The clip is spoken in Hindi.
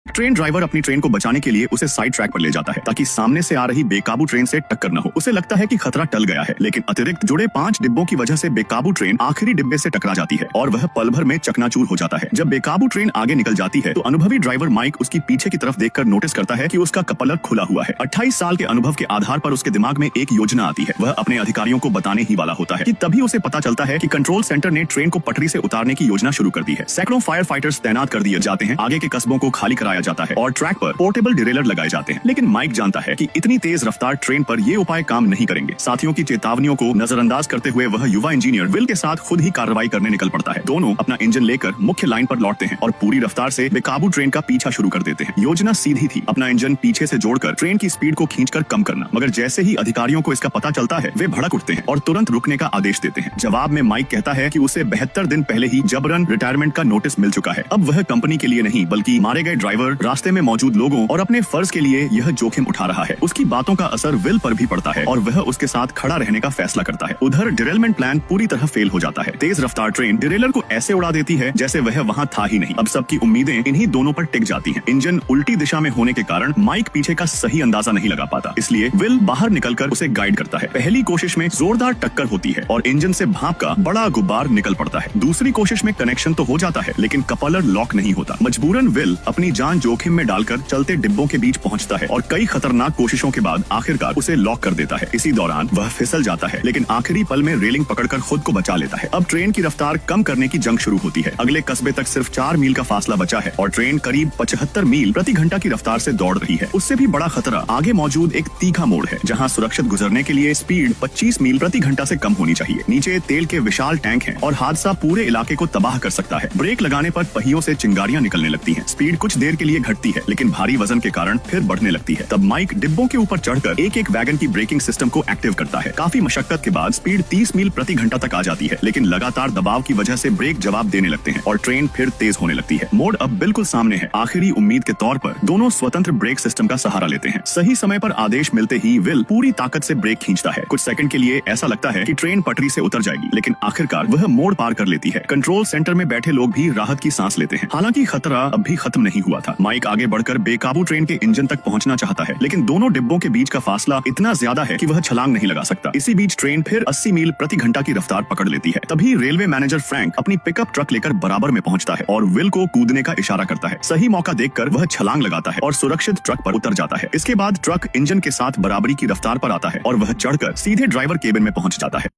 ट्रेन ड्राइवर अपनी ट्रेन को बचाने के लिए उसे साइड ट्रैक पर ले जाता है ताकि सामने से आ रही बेकाबू ट्रेन से टक्कर न हो। उसे लगता है कि खतरा टल गया है, लेकिन अतिरिक्त जुड़े 5 डिब्बों की वजह से बेकाबू ट्रेन आखिरी डिब्बे से टकरा जाती है और वह पल भर में चकनाचूर हो जाता है। जब बेकाबू ट्रेन आगे निकल जाती है तो अनुभवी ड्राइवर माइक उसकी पीछे की तरफ देखकर नोटिस करता है कि उसका कपलर खुला हुआ है। 28 साल के अनुभव के आधार पर उसके दिमाग में एक योजना आती है। वह अपने अधिकारियों को बताने ही वाला होता है कि तभी उसे पता चलता है कि कंट्रोल सेंटर ने ट्रेन को पटरी से उतारने की योजना शुरू कर दी है। सैकड़ों फायर फाइटर्स तैनात कर दिए जाते हैं, आगे के कस्बों को खाली कराया जाता है और ट्रैक पर पोर्टेबल डिरेलर लगाए जाते हैं। लेकिन माइक जानता है कि इतनी तेज रफ्तार ट्रेन पर ये उपाय काम नहीं करेंगे। साथियों की चेतावनियों को नजरअंदाज करते हुए वह युवा इंजीनियर विल के साथ खुद ही कार्रवाई करने निकल पड़ता है। दोनों अपना इंजन लेकर मुख्य लाइन पर लौटते हैं और पूरी रफ्तार से बेकाबू ट्रेन का पीछा शुरू कर देते हैं। योजना सीधी थी, अपना इंजन पीछे से जोड़कर ट्रेन की स्पीड को खींचकर कम करना। मगर जैसे ही अधिकारियों को इसका पता चलता है, वे भड़क उठते हैं और तुरंत रुकने का आदेश देते हैं। जवाब में माइक कहता है कि उसे 72 दिन पहले ही जबरन रिटायरमेंट का नोटिस मिल चुका है। अब वह कंपनी के लिए नहीं बल्कि मारे गए ड्राइवर, रास्ते में मौजूद लोगों और अपने फर्ज के लिए यह जोखिम उठा रहा है। उसकी बातों का असर विल पर भी पड़ता है और वह उसके साथ खड़ा रहने का फैसला करता है। उधर डिरेलमेंट प्लान पूरी तरह फेल हो जाता है। तेज रफ्तार ट्रेन डिरेलर को ऐसे उड़ा देती है जैसे वह वहाँ था ही नहीं। अब सबकी उम्मीदें इन्हीं दोनों पर टिक जाती हैं। इंजन उल्टी दिशा में होने के कारण माइक पीछे का सही अंदाजा नहीं लगा पाता, इसलिए विल बाहर निकलकर उसे गाइड करता है। पहली कोशिश में जोरदार टक्कर होती है और इंजन से भाप का बड़ा गुब्बार निकल पड़ता है। दूसरी कोशिश में कनेक्शन तो हो जाता है, लेकिन कपलर लॉक नहीं होता। मजबूरन विल अपनी जान जोखिम में डालकर चलते डिब्बों के बीच पहुंचता है और कई खतरनाक कोशिशों के बाद आखिरकार उसे लॉक कर देता है। इसी दौरान वह फिसल जाता है, लेकिन आखिरी पल में रेलिंग पकड़कर खुद को बचा लेता है। अब ट्रेन की रफ्तार कम करने की जंग शुरू होती है। अगले कस्बे तक सिर्फ 4 मील का फासला बचा है और ट्रेन करीब 75 मील प्रति घंटा की रफ्तार से दौड़ रही है। उससे भी बड़ा खतरा आगे मौजूद एक तीखा मोड़ है, जहाँ सुरक्षित गुजरने के लिए स्पीड 25 मील प्रति घंटा से कम होनी चाहिए। नीचे तेल के विशाल टैंक हैं और हादसा पूरे इलाके को तबाह कर सकता है। ब्रेक लगाने पर पहियों से चिंगारियां निकलने लगती हैं। स्पीड कुछ देर के लिए घटती है, लेकिन भारी वजन के कारण फिर बढ़ने लगती है। तब माइक डिब्बों के ऊपर चढ़कर एक वैगन की ब्रेकिंग सिस्टम को एक्टिव करता है। काफी मशक्कत के बाद स्पीड 30 मील प्रति घंटा तक आ जाती है, लेकिन लगातार दबाव की वजह से ब्रेक जवाब देने लगते हैं और ट्रेन फिर तेज होने लगती है। मोड़ अब बिल्कुल सामने है। आखिरी उम्मीद के तौर पर दोनों स्वतंत्र ब्रेक सिस्टम का सहारा लेते हैं। सही समय पर आदेश मिलते ही विल पूरी ताकत से ब्रेक खींचता है। कुछ सेकंड के लिए ऐसा लगता है कि ट्रेन पटरी से उतर जाएगी, लेकिन आखिरकार वह मोड़ पार कर लेती है। कंट्रोल सेंटर में बैठे लोग भी राहत की सांस लेते हैं। हालांकि खतरा अब भी खत्म नहीं हुआ था। माइक आगे बढ़कर बेकाबू ट्रेन के इंजन तक पहुंचना चाहता है, लेकिन दोनों डिब्बों के बीच का फासला इतना ज्यादा है कि वह छलांग नहीं लगा सकता। इसी बीच ट्रेन फिर 80 मील प्रति घंटा की रफ्तार पकड़ लेती है। तभी रेलवे मैनेजर फ्रैंक अपनी पिकअप ट्रक लेकर बराबर में पहुंचता है और विल को कूदने का इशारा करता है। सही मौका देखकर वह छलांग लगाता है और सुरक्षित ट्रक पर उतर जाता है। इसके बाद ट्रक इंजन के साथ बराबरी की रफ्तार पर आता है और वह चढ़कर सीधे ड्राइवर केबिन में पहुंच जाता है।